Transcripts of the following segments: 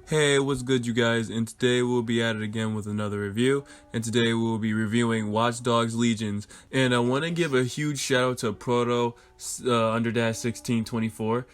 Hey, what's good, you guys? And today we'll be at it again with another review. And today we'll be reviewing Watch Dogs Legions. And I want to give a huge shout out to Proto _1624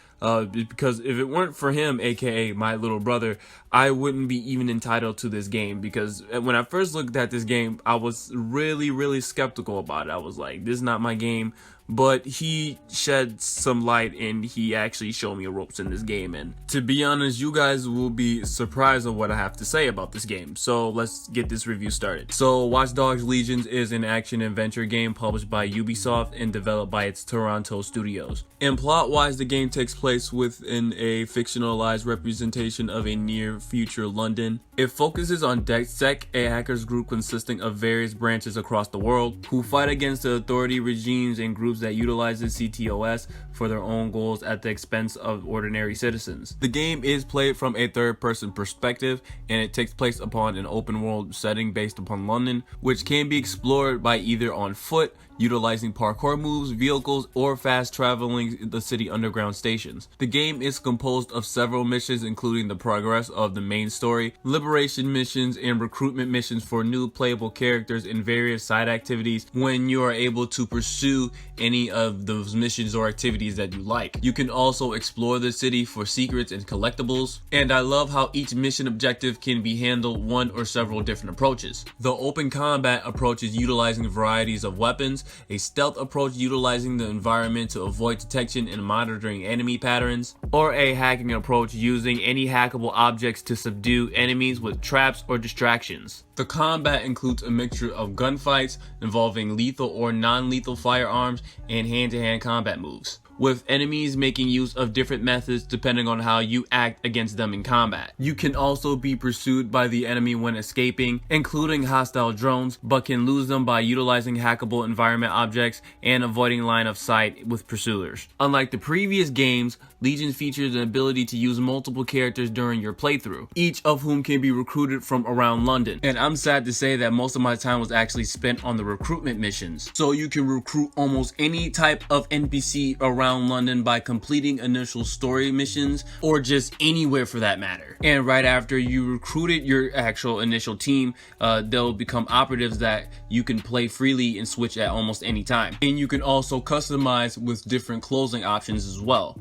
because if it weren't for him, aka my little brother, I wouldn't be even entitled to this game. Because when I first looked at this game, I was really skeptical about it. I was like, this is not my game. But he shed some light and he actually showed me ropes in this game, and to be honest, you guys will be surprised at what I have to say about this game. So let's get this review started. So Watch Dogs Legions is an action adventure game published by Ubisoft and developed by its Toronto studios. And plot wise, the game takes place within a fictionalized representation of a near future London. It focuses on DedSec, a hackers group consisting of various branches across the world who fight against the authority regimes and groups that utilizes CTOS for their own goals at the expense of ordinary citizens. The game is played from a third-person perspective, and it takes place upon an open-world setting based upon London, which can be explored by either on foot, utilizing parkour moves, vehicles, or fast traveling the city underground stations. The game is composed of several missions, including the progress of the main story, liberation missions, and recruitment missions for new playable characters, and various side activities when you are able to pursue any of those missions or activities that you like. You can also explore the city for secrets and collectibles, and I love how each mission objective can be handled one or several different approaches. The open combat approach is utilizing varieties of weapons, a stealth approach utilizing the environment to avoid detection and monitoring enemy patterns, or a hacking approach using any hackable objects to subdue enemies with traps or distractions. The combat includes a mixture of gunfights involving lethal or non-lethal firearms and hand-to-hand combat moves, with enemies making use of different methods depending on how you act against them in combat. You can also be pursued by the enemy when escaping, including hostile drones, but can lose them by utilizing hackable environment objects and avoiding line of sight with pursuers. Unlike the previous games, Legions features an ability to use multiple characters during your playthrough, each of whom can be recruited from around London. And I'm sad to say that most of my time was actually spent on the recruitment missions. So you can recruit almost any type of NPC around London by completing initial story missions, or just anywhere for that matter. And right after you recruited your actual initial team, they'll become operatives that you can play freely and switch at almost any time. And you can also customize with different closing options as well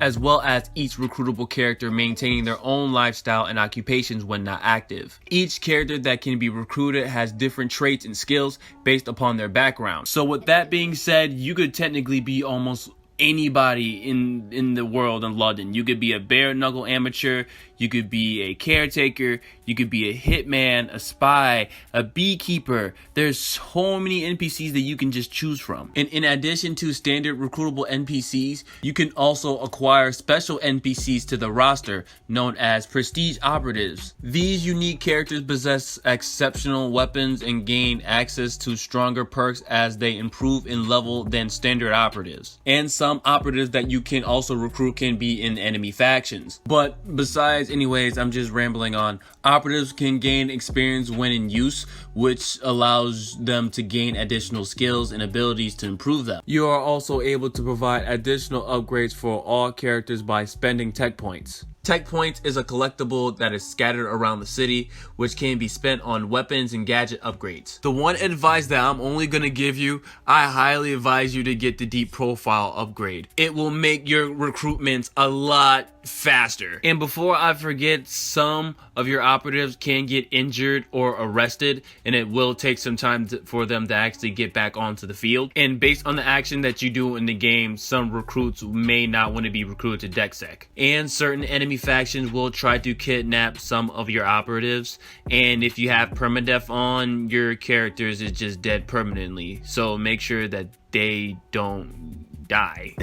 as each recruitable character maintaining their own lifestyle and occupations when not active. Each character that can be recruited has different traits and skills based upon their background. So with that being said, you could technically be almost anybody in the world in London. You could be a bare knuckle amateur, you could be a caretaker, you could be a hitman, a spy, a beekeeper. There's so many NPCs that you can just choose from. And in addition to standard recruitable NPCs, you can also acquire special NPCs to the roster known as prestige operatives. These unique characters possess exceptional weapons and gain access to stronger perks as they improve in level than standard operatives. And some operatives that you can also recruit can be in enemy factions. But besides, anyways, I'm just rambling on. Operatives can gain experience when in use, which allows them to gain additional skills and abilities to improve them. You are also able to provide additional upgrades for all characters by spending tech points. Tech points is a collectible that is scattered around the city, which can be spent on weapons and gadget upgrades. The one advice that I'm only going to give you, I highly advise you to get the deep profile upgrade. It will make your recruitments a lot faster. And before I forget, some of your operatives can get injured or arrested, and it will take some time for them to actually get back onto the field. And based on the action that you do in the game, some recruits may not want to be recruited to DedSec. And certain enemy factions will try to kidnap some of your operatives, and if you have permadeath on, your characters is just dead permanently. So make sure that they don't die.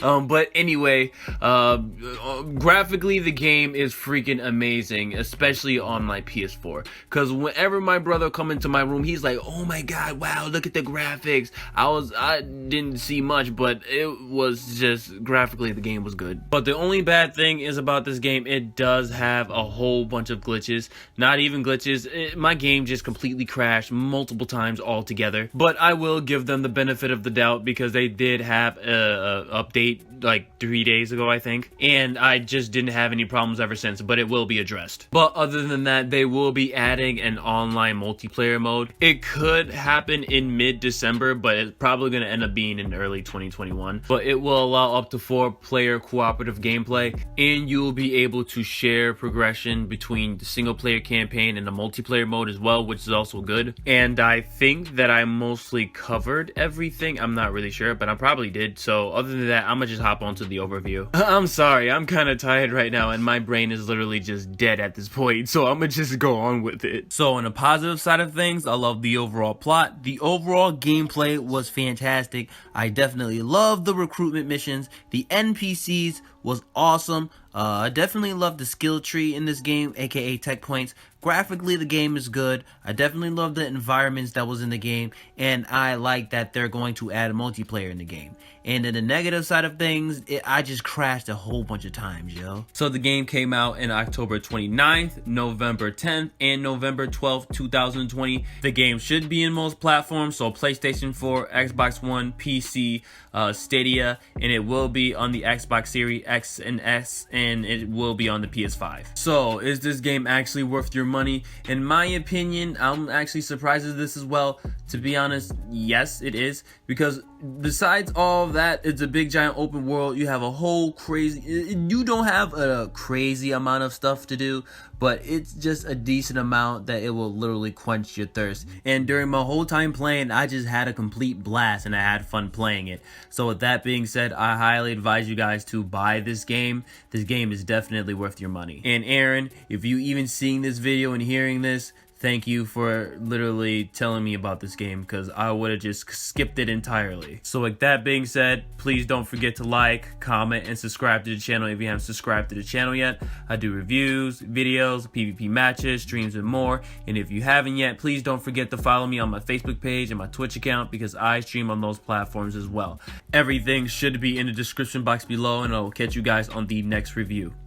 But anyway, graphically the game is freaking amazing, especially on my PS4, because whenever my brother come into my room, he's like, oh my god, wow, look at the graphics. I didn't see much, but it was just graphically the game was good. But the only bad thing is about this game, it does have a whole bunch of glitches. Not even glitches, my game just completely crashed multiple times altogether. But I will give them the benefit of the doubt because they did have have a update like 3 days ago, I think, and I just didn't have any problems ever since, but it will be addressed. But other than that, they will be adding an online multiplayer mode. It could happen in mid-December, but it's probably going to end up being in early 2021. But it will allow up to 4-player cooperative gameplay, and you will be able to share progression between the single-player campaign and the multiplayer mode as well, which is also good. And I think that I mostly covered everything. I'm not really sure, but I probably did. So other than that, I'm gonna just hop onto the overview. I'm sorry, I'm kind of tired right now, and my brain is literally just dead at this point, so I'm gonna just go on with it. So on the positive side of things, I love the overall plot. The overall gameplay was fantastic. I definitely love the recruitment missions. The NPCs was awesome. I definitely love the skill tree in this game, aka tech points. Graphically, the game is good. I definitely love the environments that was in the game, and I like that they're going to add multiplayer in the game. And in the negative side of things, I just crashed a whole bunch of times, yo. So the game came out in October 29th, November 10th, and November 12th, 2020. The game should be in most platforms, so PlayStation 4, Xbox One, PC, Stadia, and it will be on the Xbox Series X and S, and it will be on the PS5. So is this game actually worth your money? In my opinion, I'm actually surprised at this as well. To be honest, yes, it is, because besides all that, it's a big giant open world. You have a whole crazy, you don't have a crazy amount of stuff to do, but it's just a decent amount that it will literally quench your thirst. And during my whole time playing, I just had a complete blast and I had fun playing it. So with that being said, I highly advise you guys to buy this game. This game is definitely worth your money. And Aaron, if you even seeing this video and hearing this, thank you for literally telling me about this game, because I would have just skipped it entirely. So with that being said, please don't forget to like, comment, and subscribe to the channel if you haven't subscribed to the channel yet. I do reviews, videos, PvP matches, streams, and more. And if you haven't yet, please don't forget to follow me on my Facebook page and my Twitch account, because I stream on those platforms as well. Everything should be in the description box below, and I will catch you guys on the next review.